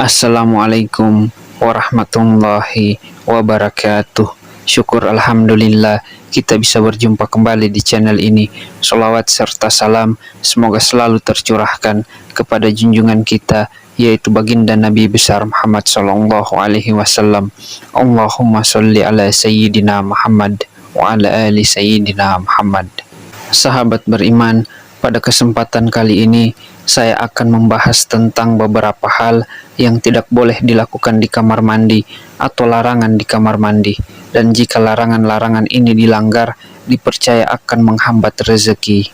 Assalamualaikum warahmatullahi wabarakatuh. Syukur alhamdulillah kita bisa berjumpa kembali di channel ini. Sholawat serta salam semoga selalu tercurahkan kepada junjungan kita, yaitu baginda Nabi besar Muhammad sallallahu alaihi wasallam. Allahumma sholli ala sayyidina Muhammad wa ala ali sayyidina Muhammad. Sahabat beriman, pada kesempatan kali ini saya akan membahas tentang beberapa hal yang tidak boleh dilakukan di kamar mandi atau larangan di kamar mandi, dan jika larangan-larangan ini dilanggar dipercaya akan menghambat rezeki.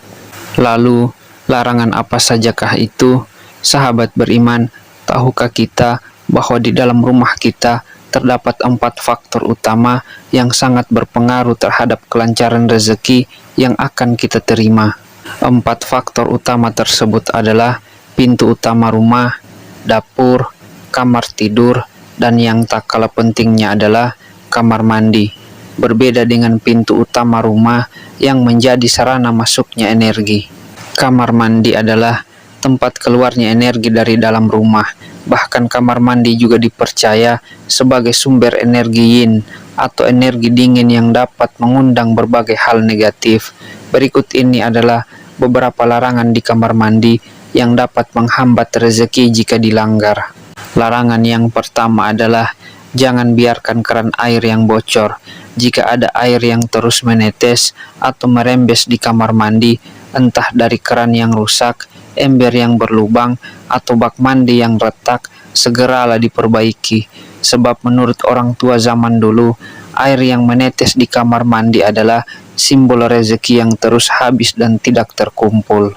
Lalu, larangan apa sajakah itu? Sahabat beriman, tahukah kita bahwa di dalam rumah kita terdapat 4 faktor utama yang sangat berpengaruh terhadap kelancaran rezeki yang akan kita terima. 4 faktor utama tersebut adalah pintu utama rumah, dapur, kamar tidur, dan yang tak kalah pentingnya adalah kamar mandi. Berbeda dengan pintu utama rumah yang menjadi sarana masuknya energi, kamar mandi adalah tempat keluarnya energi dari dalam rumah. Bahkan kamar mandi juga dipercaya sebagai sumber energi yin atau energi dingin yang dapat mengundang berbagai hal negatif. Berikut ini adalah beberapa larangan di kamar mandi yang dapat menghambat rezeki jika dilanggar. Larangan yang pertama adalah jangan biarkan keran air yang bocor. Jika ada air yang terus menetes atau merembes di kamar mandi, entah dari keran yang rusak, ember yang berlubang, atau bak mandi yang retak, segeralah diperbaiki. Sebab menurut orang tua zaman dulu, air yang menetes di kamar mandi adalah simbol rezeki yang terus habis dan tidak terkumpul.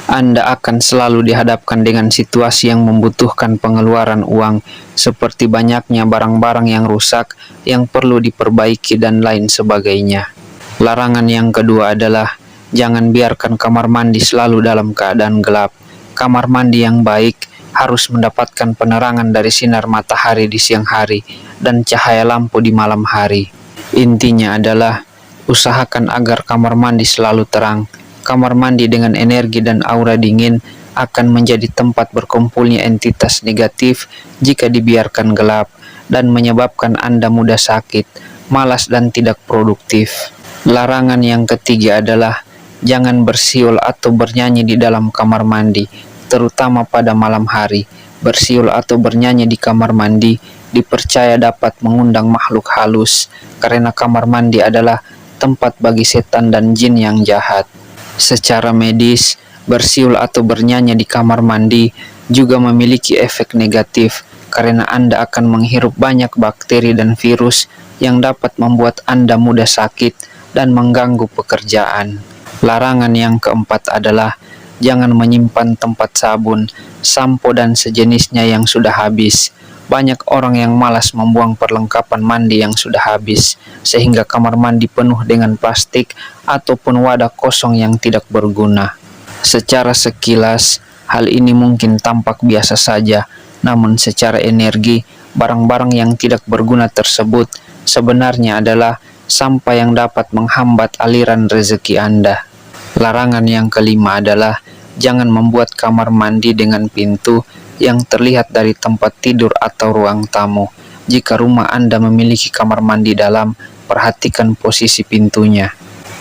Anda akan selalu dihadapkan dengan situasi yang membutuhkan pengeluaran uang, seperti banyaknya barang-barang yang rusak, yang perlu diperbaiki, dan lain sebagainya. Larangan yang kedua adalah jangan biarkan kamar mandi selalu dalam keadaan gelap. Kamar mandi yang baik harus mendapatkan penerangan dari sinar matahari di siang hari dan cahaya lampu di malam hari. Intinya adalah usahakan agar kamar mandi selalu terang. Kamar mandi dengan energi dan aura dingin akan menjadi tempat berkumpulnya entitas negatif jika dibiarkan gelap, dan menyebabkan Anda mudah sakit, malas, dan tidak produktif. Larangan yang ketiga adalah jangan bersiul atau bernyanyi di dalam kamar mandi, terutama pada malam hari. Bersiul atau bernyanyi di kamar mandi dipercaya dapat mengundang makhluk halus, karena kamar mandi adalah tempat bagi setan dan jin yang jahat. Secara medis, bersiul atau bernyanyi di kamar mandi juga memiliki efek negatif, karena Anda akan menghirup banyak bakteri dan virus yang dapat membuat Anda mudah sakit dan mengganggu pekerjaan. Larangan yang keempat adalah jangan menyimpan tempat sabun, sampo, dan sejenisnya yang sudah habis. Banyak orang yang malas membuang perlengkapan mandi yang sudah habis, sehingga kamar mandi penuh dengan plastik ataupun wadah kosong yang tidak berguna. Secara sekilas, hal ini mungkin tampak biasa saja, namun secara energi, barang-barang yang tidak berguna tersebut sebenarnya adalah sampah yang dapat menghambat aliran rezeki Anda. Larangan yang kelima adalah jangan membuat kamar mandi dengan pintu yang terlihat dari tempat tidur atau ruang tamu. Jika rumah Anda memiliki kamar mandi dalam, perhatikan posisi pintunya.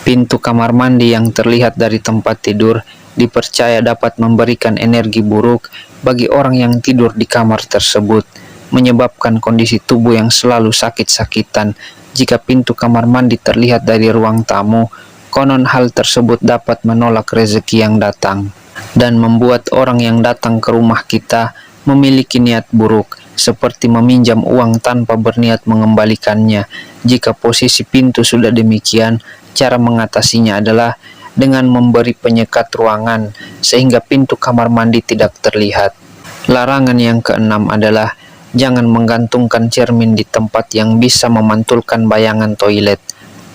Pintu kamar mandi yang terlihat dari tempat tidur dipercaya dapat memberikan energi buruk bagi orang yang tidur di kamar tersebut, menyebabkan kondisi tubuh yang selalu sakit-sakitan. Jika pintu kamar mandi terlihat dari ruang tamu, konon hal tersebut dapat menolak rezeki yang datang dan membuat orang yang datang ke rumah kita memiliki niat buruk, seperti meminjam uang tanpa berniat mengembalikannya. Jika posisi pintu sudah demikian, cara mengatasinya adalah dengan memberi penyekat ruangan sehingga pintu kamar mandi tidak terlihat. Larangan yang keenam adalah jangan menggantungkan cermin di tempat yang bisa memantulkan bayangan toilet.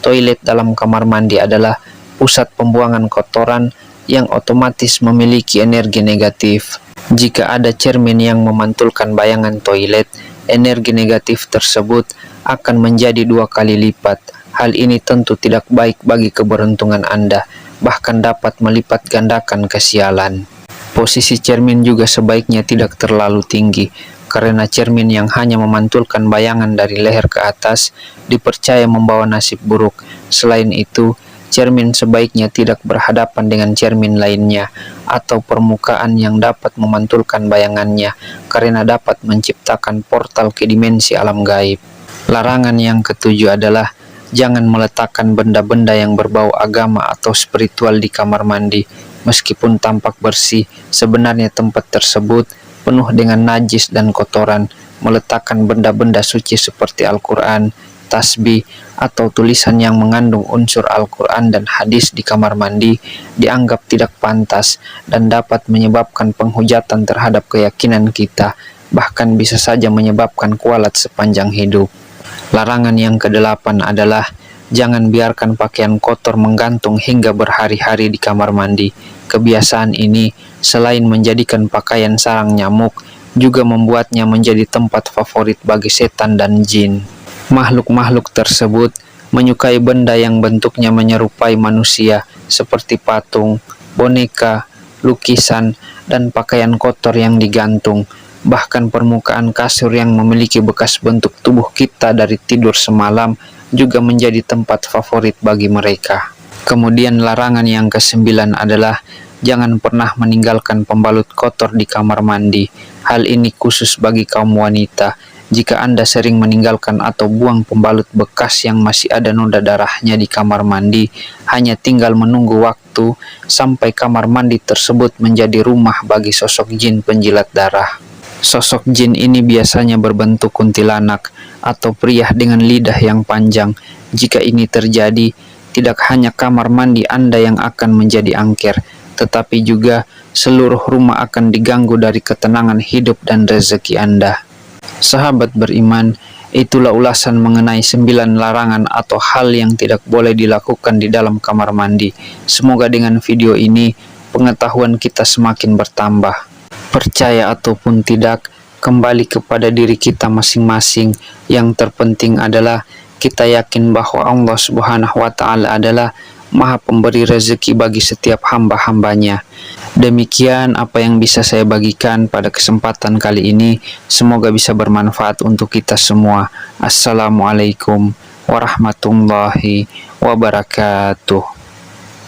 Toilet dalam kamar mandi adalah pusat pembuangan kotoran yang otomatis memiliki energi negatif. Jika ada cermin yang memantulkan bayangan toilet, energi negatif tersebut akan menjadi 2 kali lipat. Hal ini tentu tidak baik bagi keberuntungan Anda, bahkan dapat melipat gandakan kesialan. Posisi cermin juga sebaiknya tidak terlalu tinggi, karena cermin yang hanya memantulkan bayangan dari leher ke atas dipercaya membawa nasib buruk. Selain itu, cermin sebaiknya tidak berhadapan dengan cermin lainnya atau permukaan yang dapat memantulkan bayangannya, karena dapat menciptakan portal ke dimensi alam gaib. Larangan yang ketujuh adalah jangan meletakkan benda-benda yang berbau agama atau spiritual di kamar mandi. Meskipun tampak bersih, sebenarnya tempat tersebut penuh dengan najis dan kotoran. Meletakkan benda-benda suci seperti Al-Quran, tasbih, atau tulisan yang mengandung unsur Al-Quran dan hadis di kamar mandi dianggap tidak pantas dan dapat menyebabkan penghujatan terhadap keyakinan kita, bahkan bisa saja menyebabkan kualat sepanjang hidup. Larangan yang kedelapan adalah jangan biarkan pakaian kotor menggantung hingga berhari-hari di kamar mandi. Kebiasaan ini selain menjadikan pakaian sarang nyamuk, juga membuatnya menjadi tempat favorit bagi setan dan jin. Makhluk-makhluk tersebut menyukai benda yang bentuknya menyerupai manusia, seperti patung, boneka, lukisan, dan pakaian kotor yang digantung. Bahkan permukaan kasur yang memiliki bekas bentuk tubuh kita dari tidur semalam juga menjadi tempat favorit bagi mereka. Kemudian larangan yang kesembilan adalah jangan pernah meninggalkan pembalut kotor di kamar mandi. Hal ini khusus bagi kaum wanita. Jika Anda sering meninggalkan atau buang pembalut bekas yang masih ada noda darahnya di kamar mandi, hanya tinggal menunggu waktu sampai kamar mandi tersebut menjadi rumah bagi sosok jin penjilat darah. Sosok jin ini biasanya berbentuk kuntilanak atau pria dengan lidah yang panjang. Jika ini terjadi, tidak hanya kamar mandi Anda yang akan menjadi angker, tetapi juga seluruh rumah akan diganggu dari ketenangan hidup dan rezeki Anda. Sahabat beriman, itulah ulasan mengenai 9 larangan atau hal yang tidak boleh dilakukan di dalam kamar mandi. Semoga dengan video ini pengetahuan kita semakin bertambah. Percaya ataupun tidak, kembali kepada diri kita masing-masing. Yang terpenting adalah kita yakin bahwa Allah Subhanahu wa Ta'ala adalah Maha Pemberi rezeki bagi setiap hamba-hambanya. Demikian apa yang bisa saya bagikan pada kesempatan kali ini. Semoga bisa bermanfaat untuk kita semua. Assalamualaikum warahmatullahi wabarakatuh.